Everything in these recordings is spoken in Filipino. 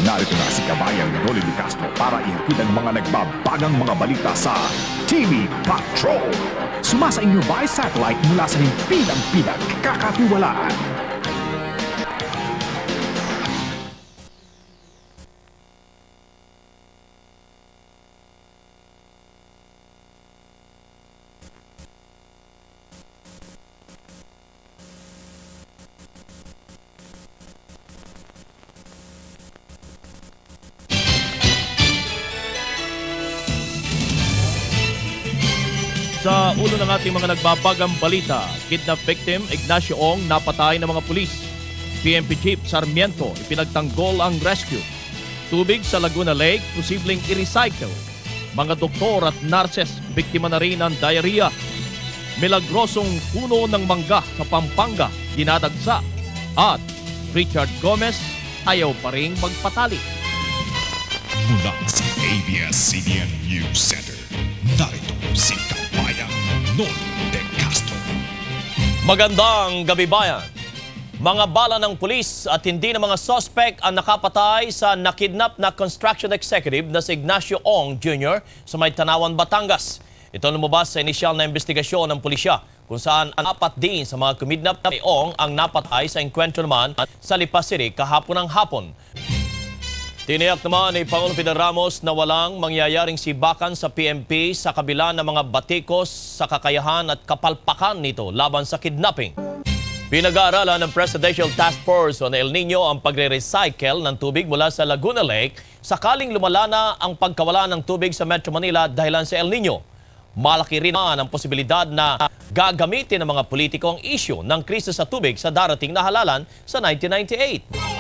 Narito na si Kabayang Noli de Castro para ihatid ang mga nagbabagang mga balita sa TV Patrol. Sumasa inyo by satellite mula sa himpilang pinagkakatiwalaan. Sa ulo ng ating mga nagbabagang balita, kidnap victim Ignacio Ong napatay ng mga pulis. PNP Chief Sarmiento ipinagtanggol ang rescue. Tubig sa Laguna Lake posibleng i-recycle. Mga doktor at nurses biktima na rin ng diarrhea. Milagrosong puno ng mangga sa Pampanga dinadagsa. At Richard Gomez ayaw pa rin magpatali. Mula sa ABS-CBN News Center, narito si Kabayang Noli de Castro. Magandang gabi bayan. Mga bala ng pulis at hindi ng mga suspect ang nakapatay sa nakidnap na construction executive na si Ignacio Ong Jr. sa May Tanawan, Batangas. Ito lumabas sa inisyal na investigasyon ng pulisya kung saan apat din sa mga kumidnap na Ong ang napatay sa engkwentro naman sa Lipa City kahapon ng hapon. Tiniyak naman ni Pangulong Fidel Ramos na walang mangyayaring sibakan sa PNP sa kabila ng mga batikos sa kakayahan at kapalpakan nito laban sa kidnapping. Pinag-aaralan ng Presidential Task Force on El Nino ang pagre-recycle ng tubig mula sa Laguna Lake sakaling lumala na ang pagkawala ng tubig sa Metro Manila dahilan sa El Nino. Malaki rin naman ang posibilidad na gagamitin ng mga politiko ang issue ng krisis sa tubig sa darating na halalan sa 1998.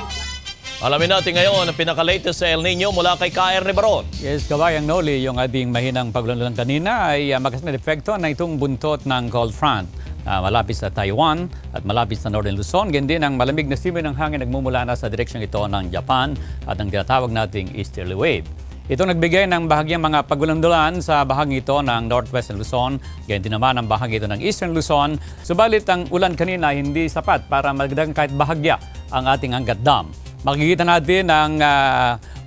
Alamin natin ngayon ang pinaka-latest sa El Nino mula kay KR Baron. Yes, Kabayang Noli, yung ating mahinang paglalang kanina ay magasin na epekto na itong buntot ng cold front. Malapit sa Taiwan at malapit sa Northern Luzon. Ganyan din ang malamig na simoy ng hangin nagmumula na sa direksyong ito ng Japan at ang tinatawag nating easterly wave. Ito nagbigay ng bahagyang mga pagulandulan sa bahagi ito ng Northwestern Luzon. Ganyan din naman ang bahagi ito ng Eastern Luzon. Subalit ang ulan kanina hindi sapat para magdagdag kahit bahagya ang ating Angat Dam. Makikita natin ang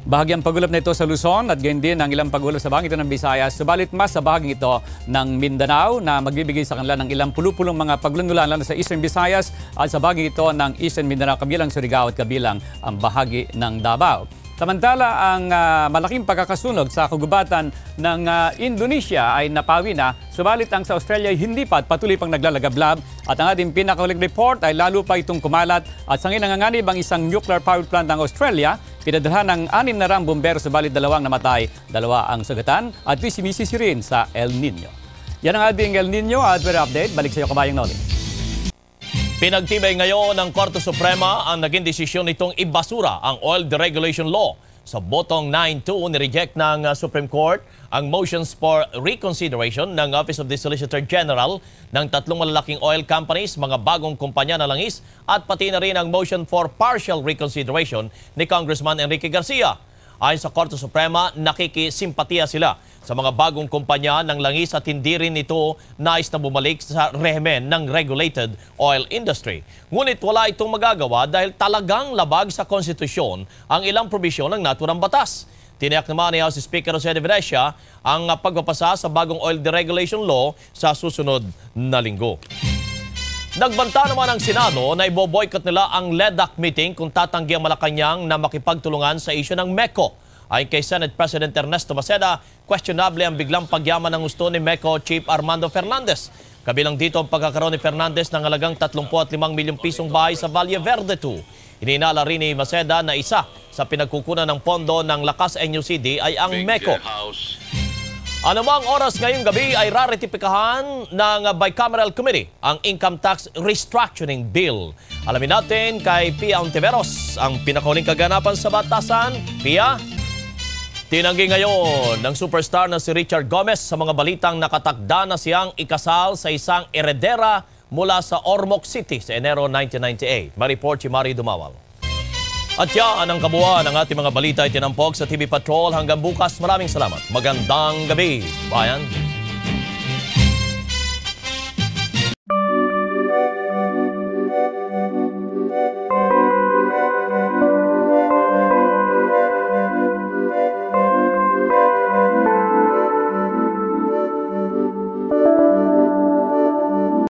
bahagyang pagulap na ito sa Luzon at ganyan din ang ilang pagulap sa bahagi ito ng Visayas. Subalit mas sa bahagi ito ng Mindanao na magbibigay sa kanila ng ilang pulupulong mga paglandulan lalo sa Eastern Visayas at sa bahagi ito ng Eastern Mindanao kabilang Surigao at kabilang ang bahagi ng Davao. Samantala, ang malaking pagkakasunog sa kagubatan ng Indonesia ay napawi na, subalit ang sa Australia ay hindi pa at patuloy pang naglalagablab at ang ating pinakahuling report ay lalo pa itong kumalat at sangin nanganganib ang isang nuclear power plant ng Australia. Pinadalhan ng 6 na rang bumbero, subalit 2 namatay, 2 ang sugatan at simisisi rin sa El Nino. Yan ang ating El Nino at weather update. Balik sa iyo, Kabayang Noli. Pinagtibay ngayon ng Korte Suprema ang naging desisyon nitong ibasura ang Oil Deregulation Law. Sa botong 9-2, nireject ng Supreme Court ang motions for reconsideration ng Office of the Solicitor General ng 3 malalaking oil companies, mga bagong kumpanya na langis at pati na rin ang motion for partial reconsideration ni Congressman Enrique Garcia. Ayon sa Korte Suprema, nakikisimpatiya sila sa mga bagong kumpanya ng langis at hindi rin ito nais na bumalik sa rehimen ng regulated oil industry. Ngunit wala itong magagawa dahil talagang labag sa konstitusyon ang ilang probisyon ng naturang batas. Tiniyak naman ni House Speaker Jose de Venecia ang pagpapasa sa bagong oil deregulation law sa susunod na linggo. Nagbanta naman ang Senado na iboboycott nila ang LEDAC meeting kung tatanggi ang Malacanang na makipagtulungan sa isyu ng MECO. Ayon kay Senate President Ernesto Maceda, questionable ang biglang pagyaman ng gusto ni MECO Chief Armando Fernandez. Kabilang dito ang pagkakaroon ni Fernandez ng halagang 35 milyong pisong bahay sa Valle Verde 2. Ininala rin ni Maceda na isa sa pinagkukunan ng pondo ng Lakas NUCD ay ang MECO. Anumang oras ngayong gabi ay raretipikahan ng Bicameral Committee ang Income Tax Restructuring Bill. Alamin natin kay Pia Ontiveros ang pinakahuling kaganapan sa batasan. Pia? Tinanggi ngayon ng superstar na si Richard Gomez sa mga balitang nakatakda na siyang ikasal sa isang eredera mula sa Ormoc City sa Enero 1998. Mariport si Mari Dumawal. At yan ang kabuuan ng ating mga balita ay tinampok sa TV Patrol. Hanggang bukas, maraming salamat. Magandang gabi, bayan.